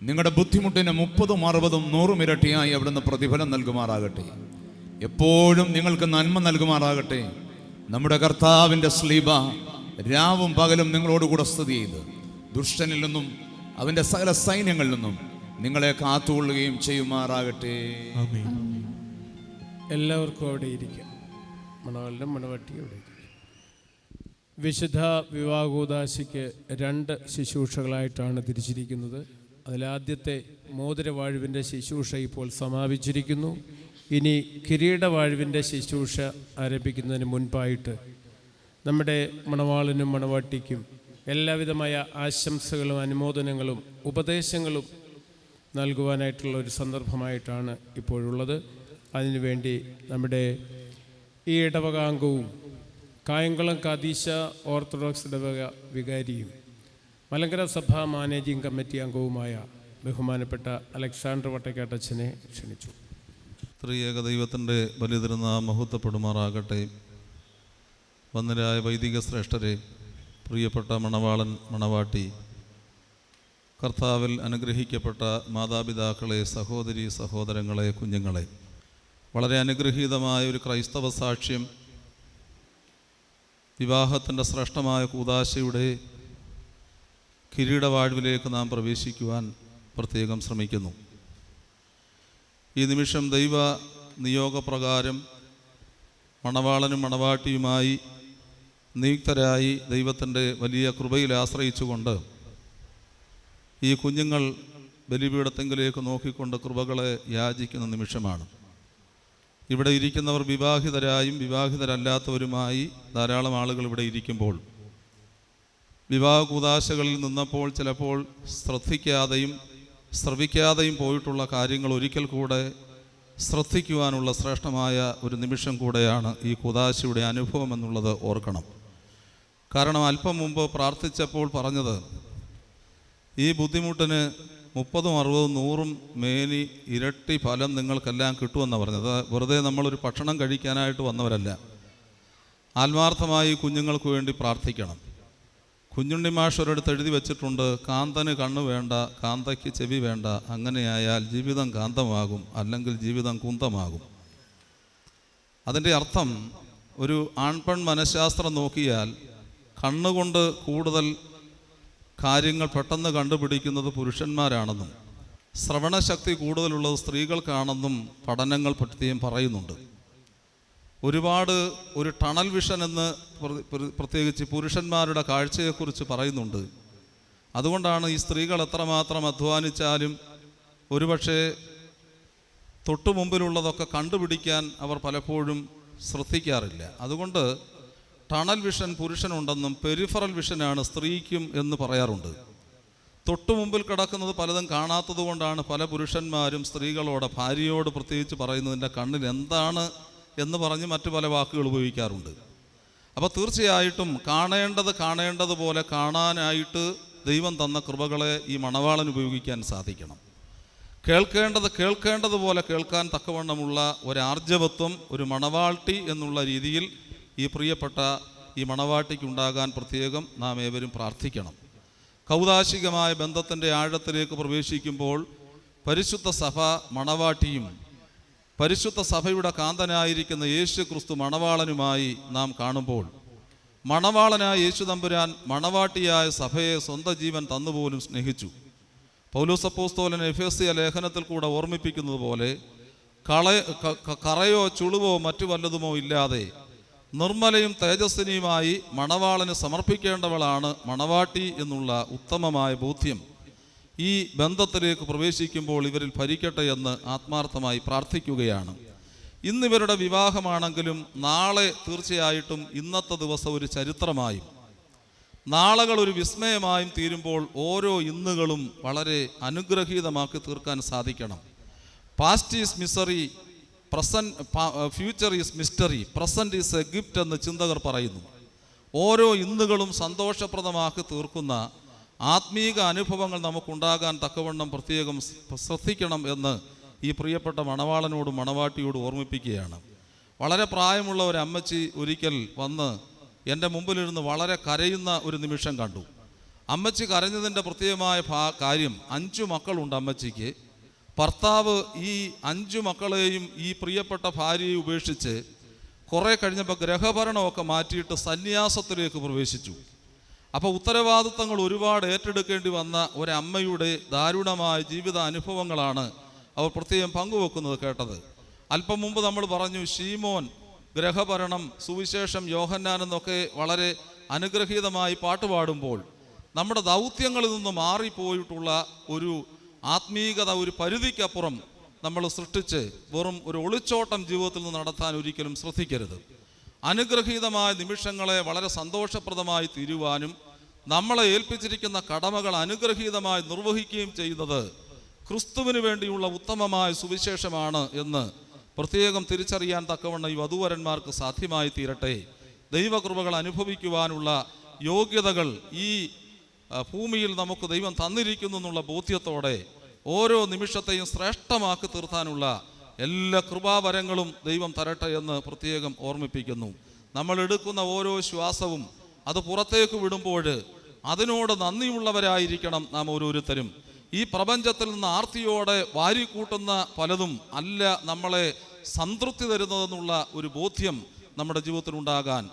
നിങ്ങളുടെ ബുദ്ധിമുട്ടിന് 30, 60, 100 ഇരട്ടിയായി അവിടുന്ന് പ്രതിഫലം നൽകുമാറാകട്ടെ. എപ്പോഴും നിങ്ങൾക്ക് നന്മ നൽകുമാറാകട്ടെ. നമ്മുടെ കർത്താവിൻ്റെ സ്ലീബ രാവും പകലും നിങ്ങളോടുകൂടെ സ്ഥിതി ചെയ്ത് ദുഷ്ടനിൽ നിന്നും അവൻ്റെ സകല സൈന്യങ്ങളിൽ നിന്നും നിങ്ങളെ കാത്തുകൊള്ളുകയും ചെയ്യുമാറാകട്ടെ. എല്ലാവർക്കും അവിടെ ഇരിക്കാം. മണവാളിനും മണവാട്ടിയും അവിടെ ഇരിക്കും. വിശുദ്ധ വിവാഹോദാശയ്ക്ക് 2 ശുശ്രൂഷകളായിട്ടാണ് തിരിച്ചിരിക്കുന്നത്. അതിലാദ്യത്തെ മോതിരവാഴ്വിൻ്റെ ശുശ്രൂഷ ഇപ്പോൾ സമാപിച്ചിരിക്കുന്നു. ഇനി കിരീടവാഴ്വിൻ്റെ ശുശ്രൂഷ ആരംഭിക്കുന്നതിന് മുൻപായിട്ട് നമ്മുടെ മണവാളിനും മണവാട്ടിക്കും എല്ലാവിധമായ ആശംസകളും അനുമോദനങ്ങളും ഉപദേശങ്ങളും നൽകുവാനായിട്ടുള്ള ഒരു സന്ദർഭമായിട്ടാണ് ഇപ്പോഴുള്ളത്. അതിനുവേണ്ടി നമ്മുടെ ഈ ഇടവകാംഗവും കായംകുളം കാതീശ ഓർത്തഡോക്സ് ഇടവക വികാരിയും മലങ്കര സഭാ മാനേജിംഗ് കമ്മിറ്റി അംഗവുമായ ബഹുമാനപ്പെട്ട അലക്സാണ്ടർ വട്ടക്കാട്ടച്ചനെ ക്ഷണിച്ചു. ത്രിയേക ദൈവത്തിൻ്റെ വലിയ തിരുനാമം മഹത്വപ്പെടുമാറാകട്ടെ. വന്ദനരായ വൈദിക ശ്രേഷ്ഠരെ, പ്രിയപ്പെട്ട മണവാളൻ മണവാട്ടി, കർത്താവിൽ അനുഗ്രഹിക്കപ്പെട്ട മാതാപിതാക്കളെ, സഹോദരി സഹോദരങ്ങളെ, കുഞ്ഞുങ്ങളെ, വളരെ അനുഗ്രഹീതമായ ഒരു ക്രൈസ്തവ സാക്ഷ്യം വിവാഹത്തിൻ്റെ ശ്രേഷ്ഠമായ കൂദാശയുടെ കിരീടവാഴ്വിലേക്ക് നാം പ്രവേശിക്കുവാൻ പ്രത്യേകം ശ്രമിക്കുന്നു. ഈ നിമിഷം ദൈവ നിയോഗപ്രകാരം മണവാളനും മണവാട്ടിയുമായി നിയുക്തരായി ദൈവത്തിൻ്റെ വലിയ കൃപയിൽ ആശ്രയിച്ചുകൊണ്ട് ഈ കുഞ്ഞുങ്ങൾ ബലിപീഠത്തെങ്കിലേക്ക് നോക്കിക്കൊണ്ട് കൃപകളെ യാചിക്കുന്ന നിമിഷമാണ്. ഇവിടെ ഇരിക്കുന്നവർ വിവാഹിതരായും വിവാഹിതരല്ലാത്തവരുമായി ധാരാളം ആളുകൾ ഇവിടെ ഇരിക്കുമ്പോൾ വിവാഹ കൂദാശകളിൽ നിന്നപ്പോൾ ചിലപ്പോൾ ശ്രവിക്കാതെയും പോയിട്ടുള്ള കാര്യങ്ങൾ ഒരിക്കൽ കൂടെ ശ്രദ്ധിക്കുവാനുള്ള ശ്രേഷ്ഠമായ ഒരു നിമിഷം കൂടെയാണ് ഈ കൂദാശയുടെ അനുഭവം എന്നുള്ളത് ഓർക്കണം. കാരണം അല്പം മുമ്പ് പ്രാർത്ഥിച്ചപ്പോൾ പറഞ്ഞത് ഈ ബുദ്ധിമുട്ടിന് 30, 60, 100 മേനി ഇരട്ടി ഫലം നിങ്ങൾക്കെല്ലാം കിട്ടുമെന്നാണ് പറഞ്ഞത്. വെറുതെ നമ്മളൊരു ഭക്ഷണം കഴിക്കാനായിട്ട് വന്നവരല്ല. ആത്മാർത്ഥമായി കുഞ്ഞുങ്ങൾക്ക് വേണ്ടി പ്രാർത്ഥിക്കണം. കുഞ്ഞുണ്ണി മാഷ് ഒരിടത്ത് എഴുതി വെച്ചിട്ടുണ്ട്, കാന്തന് കണ്ണ് വേണ്ട, കാന്തയ്ക്ക് ചെവി വേണ്ട, അങ്ങനെയായാൽ ജീവിതം കാന്തമാകും, അല്ലെങ്കിൽ ജീവിതം കുന്തമാകും. അതിൻ്റെ അർത്ഥം ഒരു ആൺപെൺ മനഃശാസ്ത്രം നോക്കിയാൽ കണ്ണുകൊണ്ട് കൂടുതൽ കാര്യങ്ങൾ പെട്ടെന്ന് കണ്ടുപിടിക്കുന്നത് പുരുഷന്മാരാണെന്നും ശ്രവണശക്തി കൂടുതലുള്ളത് സ്ത്രീകൾക്കാണെന്നും പഠനങ്ങൾ പ്രത്യേകം പറയുന്നുണ്ട്. ഒരുപാട് ഒരു ടണൽ വിഷൻ എന്ന് പ്രത്യേകിച്ച് പുരുഷന്മാരുടെ കാഴ്ചയെക്കുറിച്ച് പറയുന്നുണ്ട്. അതുകൊണ്ടാണ് ഈ സ്ത്രീകൾ എത്രമാത്രം അധ്വാനിച്ചാലും ഒരുപക്ഷെ തൊട്ടു മുമ്പിലുള്ളതൊക്കെ കണ്ടുപിടിക്കാൻ അവർ പലപ്പോഴും ശ്രദ്ധിക്കാറില്ല. അതുകൊണ്ട് ടണൽ വിഷൻ പുരുഷനുണ്ടെന്നും പെരിഫറൽ വിഷനാണ് സ്ത്രീക്കും എന്ന് പറയാറുണ്ട്. തൊട്ടു മുമ്പിൽ കിടക്കുന്നത് പലതും കാണാത്തത് കൊണ്ടാണ് പല പുരുഷന്മാരും സ്ത്രീകളോട്, ഭാര്യയോട് പ്രത്യേകിച്ച് പറയുന്നതിൻ്റെ കണ്ണിൽ എന്താണ് എന്ന് പറഞ്ഞ് മറ്റു പല വാക്കുകൾ ഉപയോഗിക്കാറുണ്ട്. അപ്പോൾ തീർച്ചയായിട്ടും കാണേണ്ടതുപോലെ കാണാനായിട്ട് ദൈവം തന്ന കൃപകളെ ഈ മണവാളൻ ഉപയോഗിക്കാൻ സാധിക്കണം. കേൾക്കേണ്ടതുപോലെ കേൾക്കാൻ തക്കവണ്ണമുള്ള ഒരാർജവത്വം ഒരു മണവാട്ടി എന്നുള്ള രീതിയിൽ ഈ പ്രിയപ്പെട്ട ഈ മണവാട്ടിക്കുണ്ടാകാൻ പ്രത്യേകം നാം ഏവരും പ്രാർത്ഥിക്കണം. കൗദാശികമായ ബന്ധത്തിൻ്റെ ആഴത്തിലേക്ക് പ്രവേശിക്കുമ്പോൾ പരിശുദ്ധ സഭ മണവാട്ടിയും പരിശുദ്ധ സഭയുടെ കാന്തനായിരിക്കുന്ന യേശു ക്രിസ്തു മണവാളനുമായി നാം കാണുമ്പോൾ മണവാളനായ യേശു തമ്പുരാൻ മണവാട്ടിയായ സഭയെ സ്വന്തം ജീവൻ തന്നുപോലും സ്നേഹിച്ചു. പൗലോസ് അപ്പോസ്തലൻ എഫേസ്യ ലേഖനത്തിൽ കൂടെ ഓർമ്മിപ്പിക്കുന്നത് പോലെ കറയോ ചുളിവോ മറ്റു വല്ലതുമോ ഇല്ലാതെ നിർമ്മലയും തേജസ്വിനിയുമായി മണവാളന് സമർപ്പിക്കേണ്ടവളാണ് മണവാട്ടി എന്നുള്ള ഉത്തമമായ ബോധ്യം ഈ ബന്ധത്തിലേക്ക് പ്രവേശിക്കുമ്പോൾ ഇവരിൽ ഭരിക്കട്ടെ എന്ന് ആത്മാർത്ഥമായി പ്രാർത്ഥിക്കുകയാണ്. ഇന്നിവരുടെ വിവാഹമാണെങ്കിലും നാളെ തീർച്ചയായിട്ടും ഇന്നത്തെ ദിവസം ഒരു ചരിത്രമായും നാളുകൾ ഒരു വിസ്മയമായും തീരുമ്പോൾ ഓരോ ഇന്നുകളും വളരെ അനുഗ്രഹീതമാക്കി തീർക്കാൻ സാധിക്കണം. Past is misery, future is mystery, present is A gift എന്ന് ചിന്തകർ പറയുന്നു. ഓരോ ഇന്നുകളും സന്തോഷപ്രദമാക്കി തീർക്കുന്ന ആത്മീക അനുഭവങ്ങൾ നമുക്കുണ്ടാകാൻ തക്കവണ്ണം പ്രത്യേകം ശ്രദ്ധിക്കണം എന്ന് ഈ പ്രിയപ്പെട്ട മണവാളനോടും മണവാട്ടിയോടും ഓർമ്മിപ്പിക്കുകയാണ്. വളരെ പ്രായമുള്ള ഒരു അമ്മച്ചി ഒരിക്കൽ വന്ന് എൻ്റെ മുമ്പിലിരുന്ന് വളരെ കരയുന്ന ഒരു നിമിഷം കണ്ടു. അമ്മച്ചി കരഞ്ഞതിൻ്റെ പ്രത്യേകമായ കാര്യം, 5 മക്കളുണ്ട് അമ്മച്ചിക്ക്. ഭർത്താവ് ഈ 5 മക്കളെയും ഈ പ്രിയപ്പെട്ട ഭാര്യയെ ഉപേക്ഷിച്ച് കുറേ കഴിഞ്ഞപ്പോൾ ഗ്രഹഭരണമൊക്കെ മാറ്റിയിട്ട് സന്യാസത്തിലേക്ക് പ്രവേശിച്ചു. അപ്പോൾ ഉത്തരവാദിത്തങ്ങൾ ഒരുപാട് ഏറ്റെടുക്കേണ്ടി വന്ന ഒരമ്മയുടെ ദാരുണമായ ജീവിത അനുഭവങ്ങളാണ് അവർ പ്രത്യേകം പങ്കുവെക്കുന്നത് കേട്ടത്. അല്പം മുമ്പ് നമ്മൾ പറഞ്ഞു, ശീമോൻ ഗ്രഹഭരണം, സുവിശേഷം, യോഹന്നാൻ എന്നൊക്കെ വളരെ അനുഗ്രഹീതമായി പാട്ടുപാടുമ്പോൾ നമ്മുടെ ദൗത്യങ്ങളിൽ നിന്ന് മാറിപ്പോയിട്ടുള്ള ഒരു ആത്മീയത, ഒരു പരിധിക്കപ്പുറം നമ്മൾ സൃഷ്ടിച്ച് വെറും ഒരു ഒളിച്ചോട്ടം ജീവിതത്തിൽ നിന്ന് നടത്താൻ ഒരിക്കലും ശ്രദ്ധിക്കരുത്. അനുഗ്രഹീതമായ നിമിഷങ്ങളെ വളരെ സന്തോഷപ്രദമായി തീരുവാനും നമ്മളെ ഏൽപ്പിച്ചിരിക്കുന്ന കടമകൾ അനുഗ്രഹീതമായി നിർവഹിക്കുകയും ചെയ്യുന്നത് ക്രിസ്തുവിന് വേണ്ടിയുള്ള ഉത്തമമായ സുവിശേഷമാണ് എന്ന് പ്രത്യേകം തിരിച്ചറിയാൻ തക്കവണ്ണം ഈ വധൂവരന്മാർക്ക് സാധ്യമായി തീരട്ടെ. ദൈവകൃപകൾ അനുഭവിക്കുവാനുള്ള യോഗ്യതകൾ ഈ ഭൂമിയിൽ നമുക്ക് ദൈവം തന്നിരിക്കുന്നു എന്നുള്ള ബോധ്യത്തോടെ ഓരോ നിമിഷത്തെയും ശ്രേഷ്ഠമാക്കി തീർത്താനുള്ള എല്ലാ കൃപാവരങ്ങളും ദൈവം തരട്ടെ എന്ന് പ്രത്യേകം ഓർമ്മിപ്പിക്കുന്നു. നമ്മൾ എടുക്കുന്ന ഓരോ ശ്വാസവും അത് പുറത്തേക്ക് വിടുമ്പോൾ അതിനോട് നന്ദിയുള്ളവരായിരിക്കണം നാം ഓരോരുത്തരും. ഈ പ്രപഞ്ചത്തിൽ നിന്ന് ആർത്തിയോടെ വാരിക്കൂട്ടുന്ന പലതും അല്ല നമ്മളെ സംതൃപ്തി തരുന്നതെന്നുള്ള ഒരു ബോധ്യം നമ്മുടെ ജീവിതത്തിലുണ്ടാകാൻ,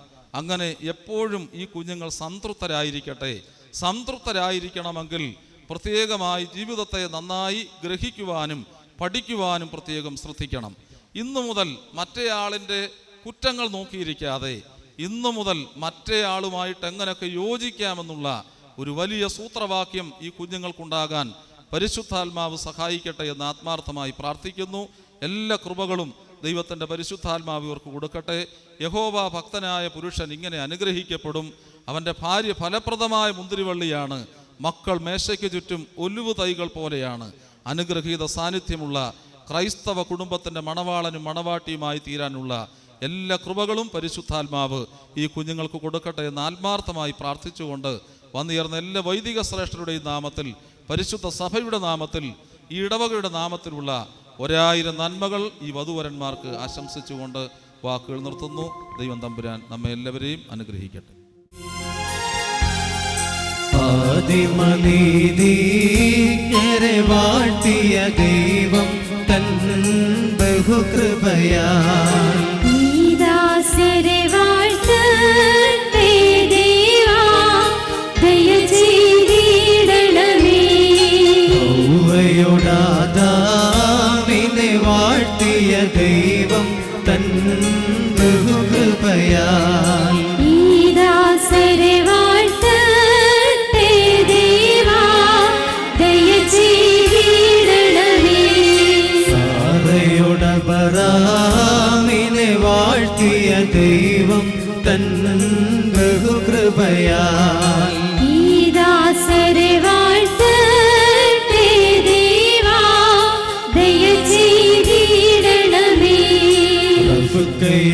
അങ്ങനെ എപ്പോഴും ഈ കുഞ്ഞുങ്ങൾ സംതൃപ്തരായിരിക്കട്ടെ. സംതൃപ്തരായിരിക്കണമെങ്കിൽ പ്രത്യേകമായി ജീവിതത്തെ നന്നായി ഗ്രഹിക്കുവാനും പഠിക്കുവാനും പ്രത്യേകം ശ്രദ്ധിക്കണം. ഇന്നു മുതൽ മറ്റേയാളിൻ്റെ കുറ്റങ്ങൾ നോക്കിയിരിക്കാതെ ഇന്നു മുതൽ മറ്റേയാളുമായിട്ട് എങ്ങനെയൊക്കെ യോജിക്കാമെന്നുള്ള ഒരു വലിയ സൂത്രവാക്യം ഈ കുഞ്ഞുങ്ങൾക്കുണ്ടാകാൻ പരിശുദ്ധാത്മാവ് സഹായിക്കട്ടെ എന്ന് ആത്മാർത്ഥമായി പ്രാർത്ഥിക്കുന്നു. എല്ലാ കൃപകളും ദൈവത്തിൻ്റെ പരിശുദ്ധാത്മാവ് ഇവർക്ക് കൊടുക്കട്ടെ. യഹോവ ഭക്തനായ പുരുഷൻ ഇങ്ങനെ അനുഗ്രഹിക്കപ്പെടും. അവൻ്റെ ഭാര്യ ഫലപ്രദമായ മുന്തിരിവള്ളിയാണ്, മക്കൾ മേശയ്ക്ക് ചുറ്റും ഒലിവ് തൈകൾ പോലെയാണ്. അനുഗ്രഹീത സാന്നിധ്യമുള്ള ക്രൈസ്തവ കുടുംബത്തിൻ്റെ മണവാളനും മണവാട്ടിയുമായി തീരാനുള്ള എല്ലാ കൃപകളും പരിശുദ്ധാത്മാവ് ഈ കുഞ്ഞുങ്ങൾക്ക് കൊടുക്കട്ടെ എന്ന് ആത്മാർത്ഥമായി പ്രാർത്ഥിച്ചുകൊണ്ട് വന്നുയർന്ന എല്ലാ വൈദിക ശ്രേഷ്ഠരുടെയും നാമത്തിൽ, പരിശുദ്ധ സഭയുടെ നാമത്തിൽ, ഈ ഇടവകയുടെ നാമത്തിലുള്ള 1000 നന്മകൾ ഈ വധൂവരന്മാർക്ക് ആശംസിച്ചുകൊണ്ട് വാക്കുകൾ നിർത്തുന്നു. ദൈവം തമ്പുരാൻ നമ്മെ എല്ലാവരെയും അനുഗ്രഹിക്കട്ടെ. വാഴ്ത്തിയ ദൈവം തൻ ബഹുകൃപയാൽ ൗവയോടാദാമിനെ വാഴ്ത്തിയ ദൈവം തൻ ബഹുകൃപയാൽ സാറയോടബറാമിനെ വാഴ്ത്തിയ ദൈവം തൻ ബഹുകൃപയാൽ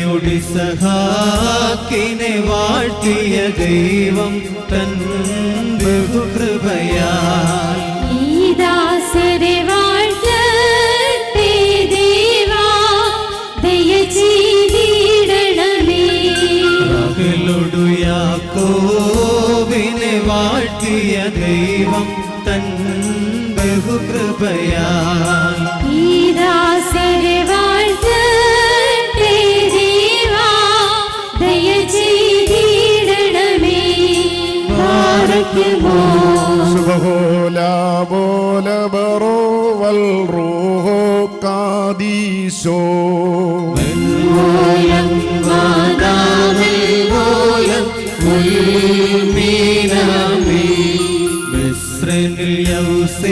യുടെ സഹാക്കിനെ വാഴ്ത്തിയ ദൈവം തൻ ബഹുകൃപയാൽ റഹേലൊടു യാക്കോബിനെ വാഴ്ത്തിയ ദൈവം തൻ ബഹുകൃപയാൽ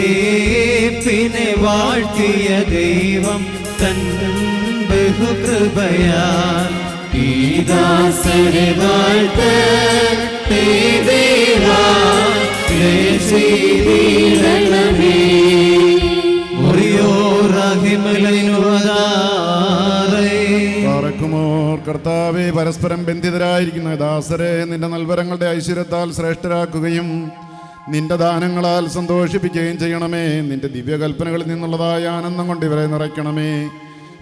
യൗസേപ്പിനെ വാഴ്ത്തിയ ദൈവം തൻ ബഹുകൃപയാൽ ഈ ദാസരെ വാഴ്ത്തട്ടെ ദേവാ കർത്താവേ, പരസ്പരം ബന്ധിതരായിരിക്കുന്ന ദാസരെ നിന്റെ നൽവരങ്ങളുടെ ഐശ്വര്യത്താൽ ശ്രേഷ്ഠരാക്കുകയും നിന്റെ ദാനങ്ങളാൽ സന്തോഷിപ്പിക്കുകയും ചെയ്യണമേ. നിന്റെ ദിവ്യകൽപ്പനകളിൽ നിന്നുള്ളതായ ആനന്ദം കൊണ്ട് ഇവരെ നിറയ്ക്കണമേ.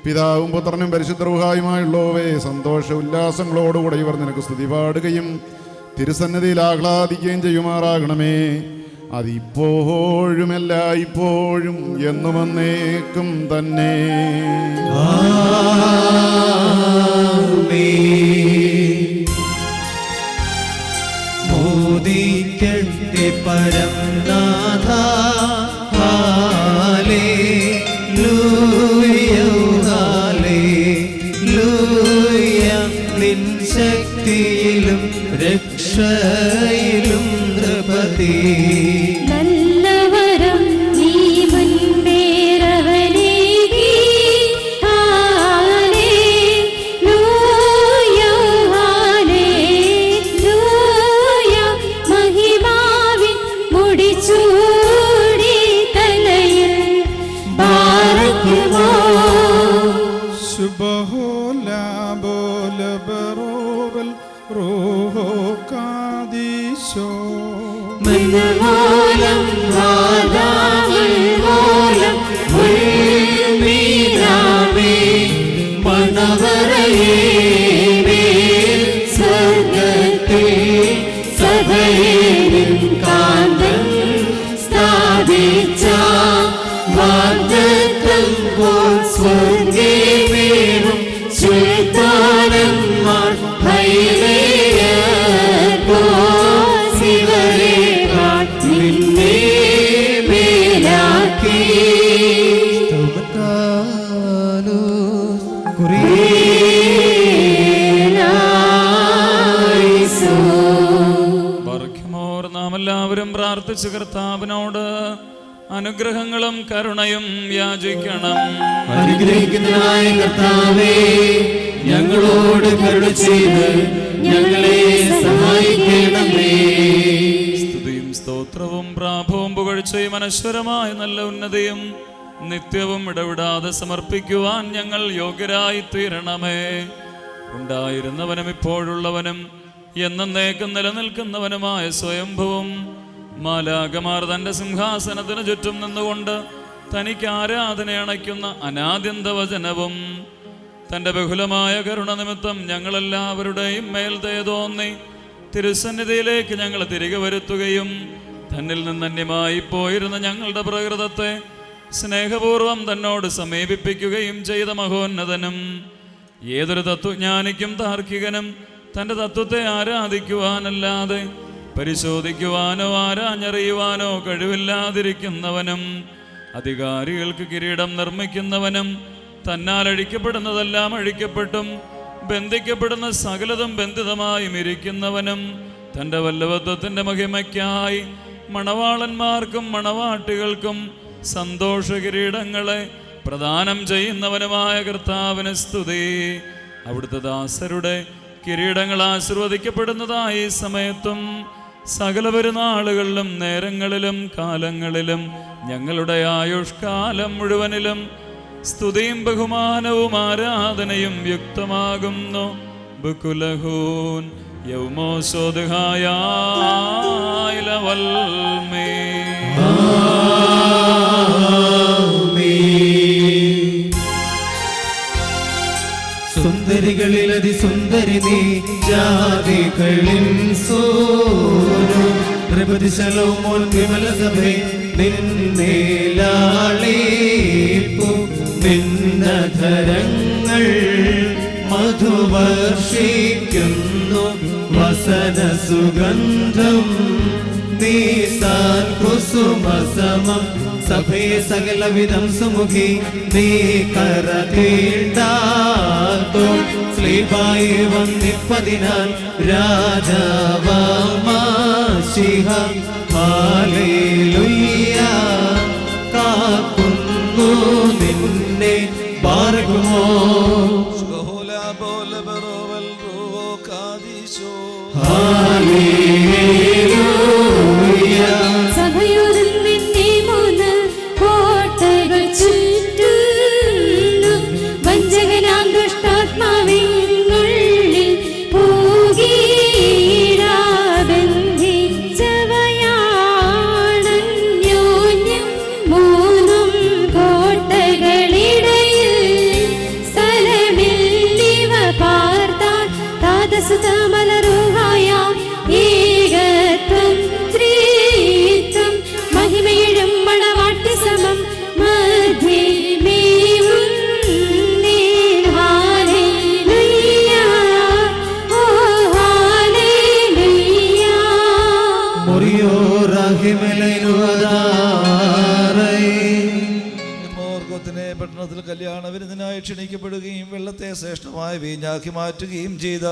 പിതാവും പുത്രനും പരിശുദ്ധ റൂഹായുമായുള്ളവേ, സന്തോഷ ഉല്ലാസങ്ങളോടുകൂടെ ഇവർ നിനക്ക് സ്തുതി പാടുകയും തിരുസന്നിധിയിൽ ആഹ്ലാദിക്കുകയും ചെയ്യുമാറാകണമേ. അതിപ്പോഴും എല്ലായ്പ്പോഴും എന്നും എന്നേക്കും തന്നെ. മോദിക്കട്ടെ പരംനാഥ, ഹല്ലേലൂയ ഹല്ലേലൂയ. നിൻ ശക്തിയിലും രക്ഷയിലും നൃപതി നല്ലവരം നീ മുൻപേറവനേകി. Hallelujah hallelujah. മഹിമാവിൻ മുടിച്ചൂടി തലയിൽ ബാരക്കുമോ. മന്നമോലം വാദാമൽ മോലം ഉൾമീനാമേ. മണവറയേ മേൽ സ്വർഗ്ഗത്തിൽ സഭയിലും കാന്തൻ സ്ഥാപിച്ച വാഗ്ദത്തം പോൽ സ്വർഗ്ഗേ വീഴും സുൽത്താനന്മാർ ഭൈരയപ്പോ. ശിവരേഖാൻ നിന്നെ മേലാക്കി. ബർഖ്യമോർ നാം എല്ലാവരും പ്രാർത്ഥിച്ച് കർത്താവിനോട് അനുഗ്രഹങ്ങളും കരുണയും യാചിക്കണം. അനുഗ്രഹിക്കുന്നതായ കർത്താവേ, ഞങ്ങളോട് കരുണ ചെയ്ത് ഞങ്ങളെ സഹായിക്കണമേ. സ്തുതിയും സ്തോത്രവും പ്രാഭവും പുകഴ്ചയും അനശ്വരമായ നല്ല ഉന്നതിയും നിത്യവും ഇടവിടാതെ സമർപ്പിക്കുവാൻ ഞങ്ങൾ യോഗ്യരായി തീരണമേ. ഉണ്ടായിരുന്നവനും ഇപ്പോഴുള്ളവനും എന്നേക്കും നിലനിൽക്കുന്നവനുമായ സ്വയംഭുവും മാലാഖമാർ തൻ്റെ സിംഹാസനത്തിന് ചുറ്റും നിന്നുകൊണ്ട് തനിക്ക് ആരാധന അണയ്ക്കുന്ന അനാദ്യന്തവചനവും തൻ്റെ ബഹുലമായ കരുണ നിമിത്തം ഞങ്ങളെല്ലാവരുടെയും മേൽ ദയതോന്നി തിരുസന്നിധിയിലേക്ക് ഞങ്ങൾ തിരികെ വരുത്തുകയും തന്നിൽ നിന്ന് അന്യമായി പോയിരുന്ന ഞങ്ങളുടെ പ്രകൃതത്തെ സ്നേഹപൂർവം തന്നോട് സമീപിപ്പിക്കുകയും ചെയ്ത മഹോന്നതനും ഏതൊരു തത്വജ്ഞാനിക്കും താർക്കികനും തൻ്റെ തത്വത്തെ ആരാധിക്കുവാനല്ലാതെ പരിശോധിക്കുവാനോ ആരാഞ്ഞറിയുവാനോ കഴിവില്ലാതിരിക്കുന്നവനും അധികാരികൾക്ക് കിരീടം നിർമ്മിക്കുന്നവനും തന്നാൽ അഴിക്കപ്പെടുന്നതെല്ലാം അഴിക്കപ്പെട്ടും ബന്ധിക്കപ്പെടുന്ന സകലതും ബന്ധിതമായും ഇരിക്കുന്നവനും തൻ്റെ വല്ലഭത്വത്തിൻ്റെ മഹിമയ്ക്കായി മണവാളന്മാർക്കും മണവാട്ടികൾക്കും സന്തോഷ കിരീടങ്ങളെ പ്രദാനം ചെയ്യുന്നവനുമായ കർത്താവിന് സ്തുതി. അവിടുത്തെ ദാസരുടെ കിരീടങ്ങൾ ആശീർവദിക്കപ്പെടുന്നതായി സമയത്തും സകല പെരുന്നാളുകളിലും നേരങ്ങളിലും കാലങ്ങളിലും ഞങ്ങളുടെ ആയുഷ്കാലം മുഴുവനിലും സ്തുതിയും ബഹുമാനവും ആരാധനയും യുക്തമാകുന്നു. ബുക്കുലഹൂൻ യൗമോസോദ്ഹായാലവൽമേ. സുന്ദരികളിൽ അതിസുന്ദരി നീ, ജാതികളിൽ സോനു നൃപതി ശലോമോൻ വിമല സഭേ നിന്നേലാളീപ്പു. നിന്നധരങ്ങൾ മധുവർഷിക്കുന്നു വസന സുഗന്ധം. നീസാൻ കുസുമസമം സഭേ സകലവിധം സുമുഖി. നീ കരതീണ്ടാത്തോ സ്ലീപായി വന്നിപ്പതിനാൽ രാജാവാമാശിഹ. ഹല്ലേലൂയ കാക്കുന്നു നിന്നെ ബാരക്കുമോ. ഹല്ലേലൂയ. സഭയോടും നിന്നെ മൂന്ന് കോട്ടകൾ ചുറ്റുന്നു. വഞ്ചകനാം ദുഷ്ടാത്മാവിനുള്ളിൽ പൂകീടാബന്ധിച്ചവയാണന്യോന്യം മൂന്നും കോട്ടകളിടയിൽ പട്ടണത്തിൽ കല്യാണ വിരുന്നിനായി ക്ഷണിക്കപ്പെടുകയും വെള്ളത്തെ ശ്രേഷ്ഠമായ വീഞ്ഞാക്കി മാറ്റുകയും ചെയ്ത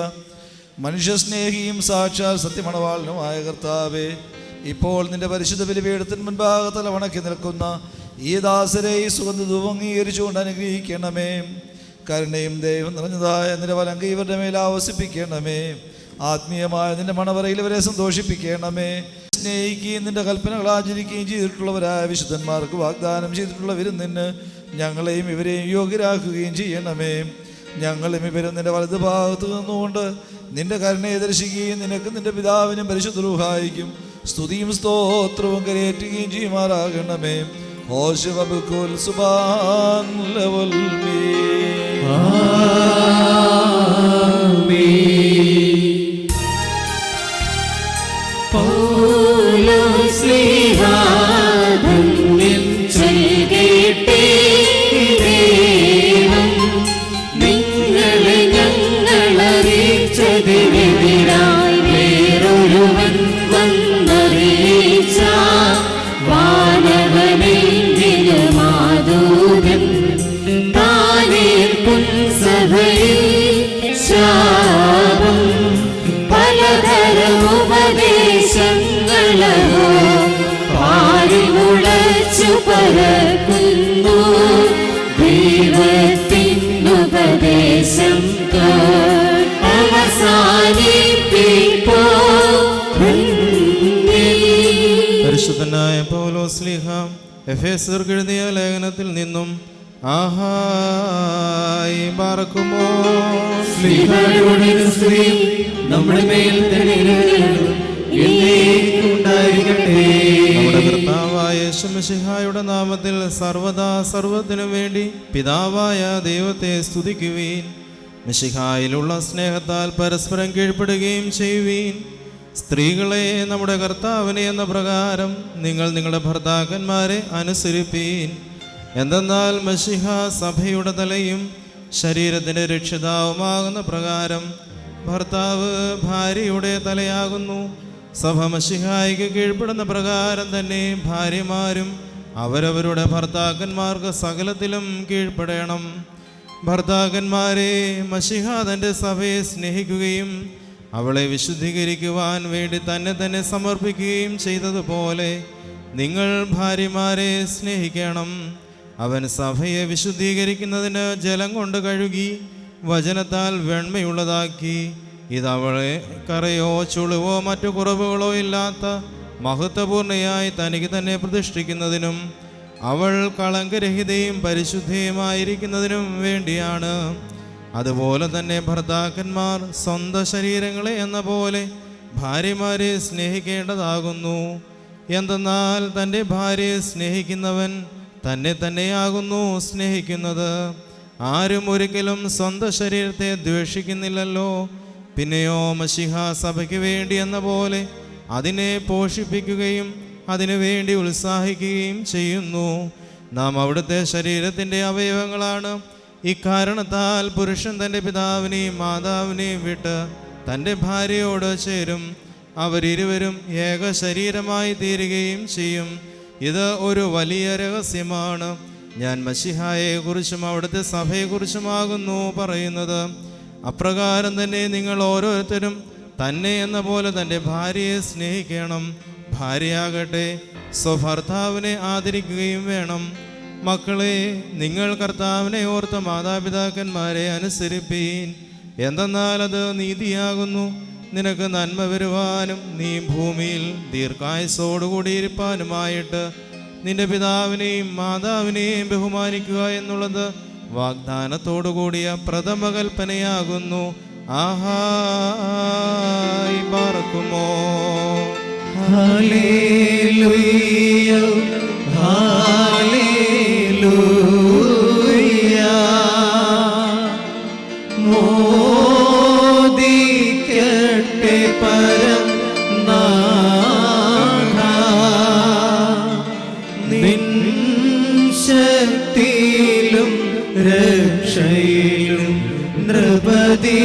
മനുഷ്യസ്നേഹിയും സാക്ഷാൽ സത്യമണവാളനുമായ കർത്താവേ, ഇപ്പോൾ നിന്റെ പരിശുദ്ധ ബലിപീഠത്തിന് മുൻപാകെ തലവണക്കി നിൽക്കുന്ന ഈ ദാസരെ ഈ സുഗന്ധധൂപം അംഗീകരിച്ചുകൊണ്ട് അനുഗ്രഹിക്കണമേ. കരുണയും ദൈവം നിറഞ്ഞതായ നിന്റെ വലങ്ക് ഇവരുടെ മേൽ ആവസിപ്പിക്കണമേ. ആത്മീയമായ നിന്റെ മണവറയിൽ ഇവരെ സന്തോഷിപ്പിക്കണമേ. സ്നേഹിക്കുകയും നിന്റെ കൽപ്പനകൾ ആചരിക്കുകയും ചെയ്തിട്ടുള്ളവരായ വിശുദ്ധന്മാർക്ക് വാഗ്ദാനം ചെയ്തിട്ടുള്ള വിരുന്നിന് ഞങ്ങളെയും ഇവരെയും യോഗ്യരാക്കുകയും ചെയ്യണമേ. ഞങ്ങളും ഇവരും നിന്റെ വലതു ഭാഗത്ത് നിന്നുകൊണ്ട് നിന്റെ കരുണയെ ദർശിക്കുകയും നിനക്ക് നിന്റെ പിതാവിനും പരിശുദ്ധ റൂഹായിക്കും സ്തുതിയും സ്തോത്രവും കരയേറ്റുകയും ചെയ്യുമാറാകണമേ. ഹോശുബുൽ സുബാൻ ലവൽ മീ നിങ്ങളെ ഞങ്ങളറിയിച്ചതിനെതിരായി വേറൊരുവൻ വന്നറിയിച്ച വാനവനെങ്കിലും മാതൂകൻ താനേൽക്കും സഭയിൽ ശാപം പലതരം ഉപദേശങ്ങളോ പാരിമുളച്ചു പരക്കുന്നു. ദൈവത്തിനുപദേശം അവസാനിപ്പിപ്പോ. പരിശുദ്ധനായ പൗലോസ്ലീഹ എഫേസ്യർക്ക് എഴുതിയ ലേഖനത്തിൽ നിന്നും ആഹായി ബാറക്കുമോ നമ്മുടെ മേൽ നമ്മുടെ കർത്താവായ യേശുമിശിഹായുടെ നാമത്തിൽ സർവദാ സർവത്തിനു വേണ്ടി പിതാവായ ദൈവത്തെ സ്തുതിക്കുവീൻ. മിശിഹായിലുള്ള സ്നേഹത്താൽ പരസ്പരം കീഴ്പ്പെടുകയും ചെയ്യുവീൻ. സ്ത്രീകളെ നമ്മുടെ കർത്താവിനെ എന്ന പ്രകാരം നിങ്ങൾ നിങ്ങളുടെ ഭർത്താക്കന്മാരെ അനുസരിപ്പീൻ. എന്തെന്നാൽ മശിഹ സഭയുടെ തലയും ശരീരത്തിൻ്റെ രക്ഷിതാവുമാകുന്ന പ്രകാരം ഭർത്താവ് ഭാര്യയുടെ തലയാകുന്നു. സഭ മശിഹായിക്ക് കീഴ്പ്പെടുന്ന പ്രകാരം തന്നെ ഭാര്യമാരും അവരവരുടെ ഭർത്താക്കന്മാർക്ക് സകലത്തിലും കീഴ്പ്പെടണം. ഭർത്താക്കന്മാരെ, മശിഹ തൻ്റെ സഭയെ സ്നേഹിക്കുകയും അവളെ വിശുദ്ധീകരിക്കുവാൻ വേണ്ടി തന്നെ തന്നെ സമർപ്പിക്കുകയും ചെയ്തതുപോലെ നിങ്ങൾ ഭാര്യമാരെ സ്നേഹിക്കണം. അവൻ സഭയെ വിശുദ്ധീകരിക്കുന്നതിന് ജലം കൊണ്ട് കഴുകി വചനത്താൽ വെണ്മയുള്ളതാക്കി. ഇതവളെ കറയോ ചുളിവോ മറ്റു കുറവുകളോ ഇല്ലാത്ത മഹത്വപൂർണയായി തനിക്ക് തന്നെ പ്രതിഷ്ഠിക്കുന്നതിനും അവൾ കളങ്കരഹിതയും പരിശുദ്ധയുമായിരിക്കുന്നതിനും വേണ്ടിയാണ്. അതുപോലെ തന്നെ ഭർത്താക്കന്മാർ സ്വന്തം ശരീരങ്ങളെ എന്ന പോലെ ഭാര്യമാരെ സ്നേഹിക്കേണ്ടതാകുന്നു. എന്തെന്നാൽ തൻ്റെ ഭാര്യയെ സ്നേഹിക്കുന്നവൻ തന്നെ തന്നെയാകുന്നു സ്നേഹിക്കുന്നത്. ആരും ഒരിക്കലും സ്വന്തം ശരീരത്തെ ദ്വേഷിക്കുന്നില്ലല്ലോ. പിന്നെയോ മശിഹ സഭയ്ക്ക് വേണ്ടി എന്ന പോലെ അതിനെ പോഷിപ്പിക്കുകയും അതിനു വേണ്ടി ഉത്സാഹിക്കുകയും ചെയ്യുന്നു. നാം അവിടുത്തെ ശരീരത്തിൻ്റെ അവയവങ്ങളാണ്. ഇക്കാരണത്താൽ പുരുഷൻ തൻ്റെ പിതാവിനെയും മാതാവിനെയും വിട്ട് തൻ്റെ ഭാര്യയോട് ചേരും. അവരിരുവരും ഏക ശരീരമായി തീരുകയും ചെയ്യും. ഇത് ഒരു വലിയ രഹസ്യമാണ്. ഞാൻ മശിഹായെക്കുറിച്ചും അവിടുത്തെ സഭയെക്കുറിച്ചുമാകുന്നു പറയുന്നത്. അപ്രകാരം തന്നെ നിങ്ങൾ ഓരോരുത്തരും തന്നെ എന്ന പോലെ തൻ്റെ ഭാര്യയെ സ്നേഹിക്കണം. ഭാര്യയാകട്ടെ സ്വഭർത്താവിനെ ആദരിക്കുകയും വേണം. മക്കളെ, നിങ്ങൾ കർത്താവിനെ ഓർത്ത മാതാപിതാക്കന്മാരെ അനുസരിപ്പീൻ. എന്തെന്നാൽ അത് നീതിയാകുന്നു. നിനക്ക് നന്മ വരുവാനും നീ ഭൂമിയിൽ ദീർഘായുസ്സോടുകൂടി ഇരിപ്പാനുമായിട്ട് നിന്റെ പിതാവിനെയും മാതാവിനെയും ബഹുമാനിക്കുക എന്നുള്ളത് വാഗ്ദാനത്തോടുകൂടിയ പ്രഥമ കൽപ്പനയാകുന്നു. ആഹായി ബാറക്കുമോ. Hallelujah hallelujah. മോദിക്കട്ടെ പരം നാഥ, നിൻ ശക്തിയിലും രക്ഷയിലും നൃപതി